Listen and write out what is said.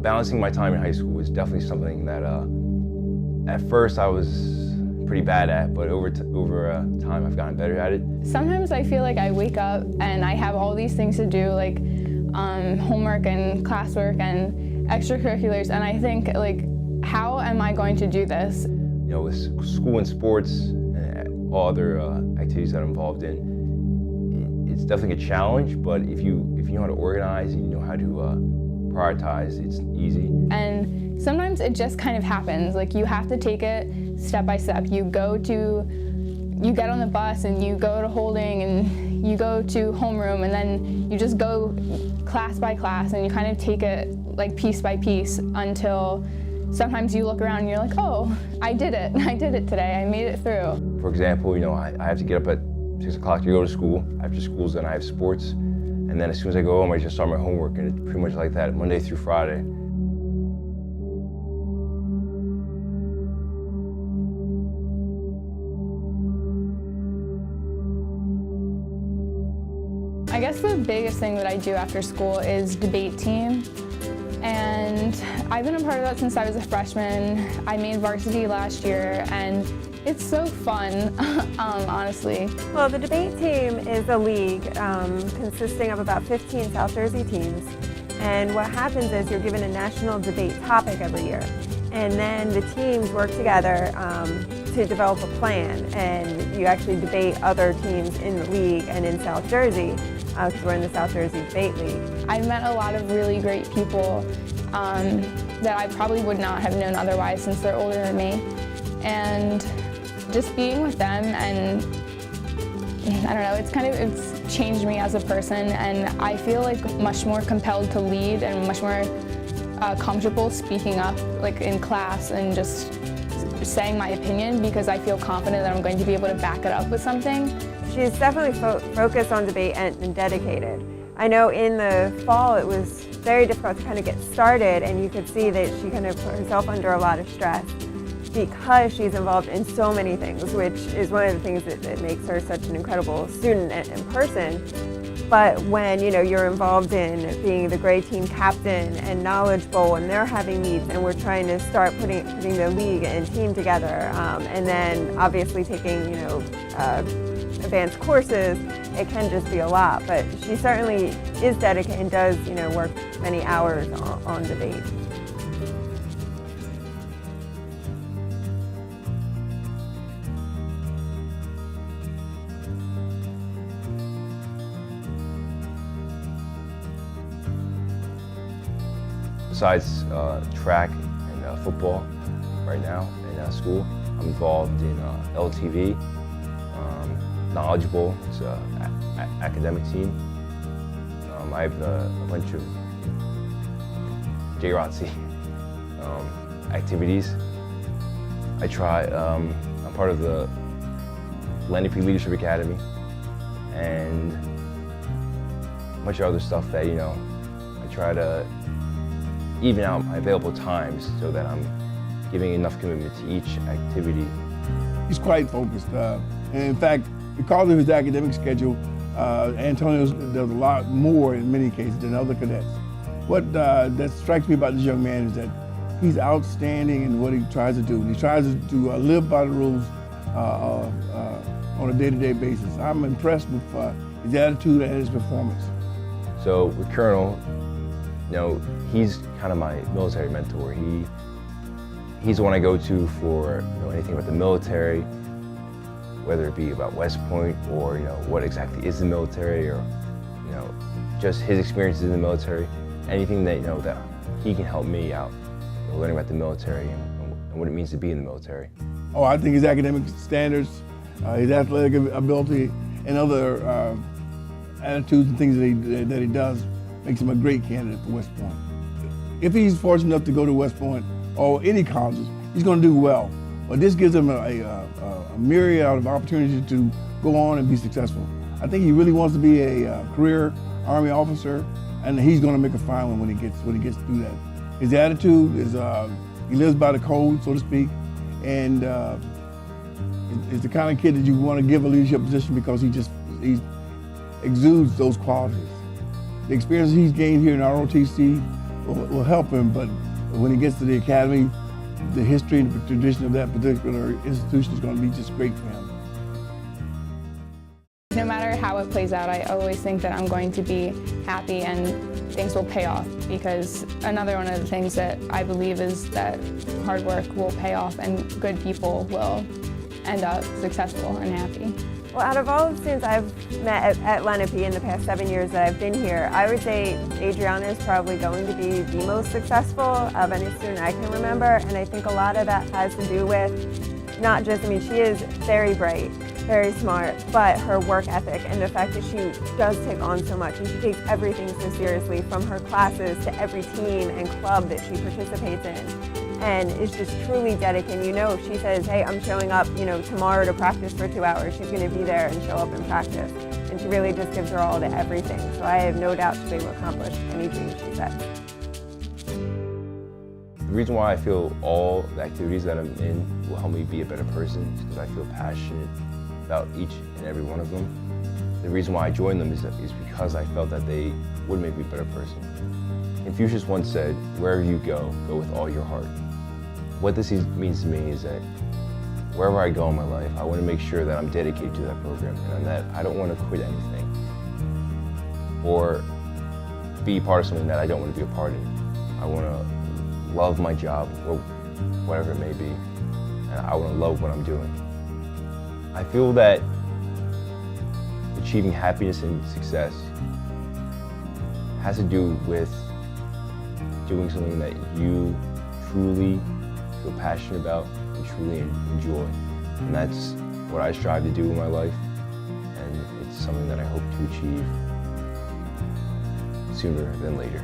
Balancing my time in high school was definitely something that at first I was pretty bad at, but over time I've gotten better at it. Sometimes I feel like I wake up and I have all these things to do, like homework and classwork and extracurriculars, and I think, like, how am I going to do this? You know, with school and sports and all other activities that I'm involved in, it's definitely a challenge, but if you know how to organize and you know how to prioritize, it's easy. And sometimes it just kind of happens. Like, you have to take it step by step. You get on the bus and you go to holding and you go to homeroom, and then you just go class by class and you kind of take it like piece by piece until sometimes you look around and you're like, oh, I did it. I did it today. I made it through. For example, you know, I have to get up at 6 o'clock to go to school. After school's done, I have sports. And then as soon as I go home, I just start my homework, and it's pretty much like that, Monday through Friday. I guess the biggest thing that I do after school is debate team. And I've been a part of that since I was a freshman. I made varsity last year, and it's so fun, honestly. Well, the debate team is a league consisting of about 15 South Jersey teams. And what happens is you're given a national debate topic every year. And then the teams work together to develop a plan. And you actually debate other teams in the league and in South Jersey, because we're in the South Jersey Debate League. I've met a lot of really great people that I probably would not have known otherwise, since they're older than me. And just being with them, and I don't know, it's changed me as a person, and I feel like much more compelled to lead and much more comfortable speaking up, like in class, and just saying my opinion, because I feel confident that I'm going to be able to back it up with something. She's definitely focused on debate and dedicated. I know in the fall it was very difficult to kind of get started, and you could see that she kind of put herself under a lot of stress because she's involved in so many things, which is one of the things that makes her such an incredible student and person. But when you're involved in being the Gray team captain and Knowledge Bowl, and they're having meets, and we're trying to start putting the league and team together, and then obviously taking advanced courses, it can just be a lot. But she certainly is dedicated and does work many hours on debate. Besides track and football right now in school, I'm involved in LDTV, Knowledge Bowl. It's an academic team. I have a bunch of JROTC activities. I'm part of the LDTV Leadership Academy, and a bunch of other stuff that I try to even out my available times so that I'm giving enough commitment to each activity. He's quite focused. And in fact, because of his academic schedule, Antonio does a lot more in many cases than other cadets. What that strikes me about this young man is that he's outstanding in what he tries to do. He tries to live by the rules on a day-to-day basis. I'm impressed with his attitude and his performance. So with Colonel, he's kind of my military mentor. He's the one I go to for anything about the military, whether it be about West Point or what exactly is the military, or just his experiences in the military. Anything that that he can help me out, learning about the military and what it means to be in the military. Oh, I think his academic standards, his athletic ability, and other attitudes and things that he does makes him a great candidate for West Point. If he's fortunate enough to go to West Point or any colleges, he's going to do well. But this gives him a myriad of opportunities to go on and be successful. I think he really wants to be a career Army officer, and he's going to make a fine one when he gets through that. His attitude is he lives by the code, so to speak, and is the kind of kid that you want to give a leadership position because he exudes those qualities. The experience he's gained here in ROTC will help him, but when he gets to the academy, the history and the tradition of that particular institution is going to be just great for him. No matter how it plays out, I always think that I'm going to be happy and things will pay off, because another one of the things that I believe is that hard work will pay off and good people will end up successful and happy. Well, out of all the students I've met at Lenape in the past 7 years that I've been here, I would say Adriana is probably going to be the most successful of any student I can remember, and I think a lot of that has to do with not just, I mean, she is very bright, very smart, but her work ethic and the fact that she does take on so much and she takes everything so seriously, from her classes to every team and club that she participates in, and is just truly dedicated. You know, if she says, hey, I'm showing up, you know, tomorrow to practice for 2 hours, she's going to be there and show up and practice. And she really just gives her all to everything. So I have no doubt she'll be able to accomplish anything she sets. The reason why I feel all the activities that I'm in will help me be a better person is because I feel passionate about each and every one of them. The reason why I joined them is because I felt that they would make me a better person. Confucius once said, wherever you go, go with all your heart. What this means to me is that wherever I go in my life, I want to make sure that I'm dedicated to that program and that I don't want to quit anything or be part of something that I don't want to be a part of. I want to love my job or whatever it may be, and I want to love what I'm doing. I feel that achieving happiness and success has to do with doing something that you truly feel passionate about and truly enjoy. And that's what I strive to do in my life, and it's something that I hope to achieve sooner than later.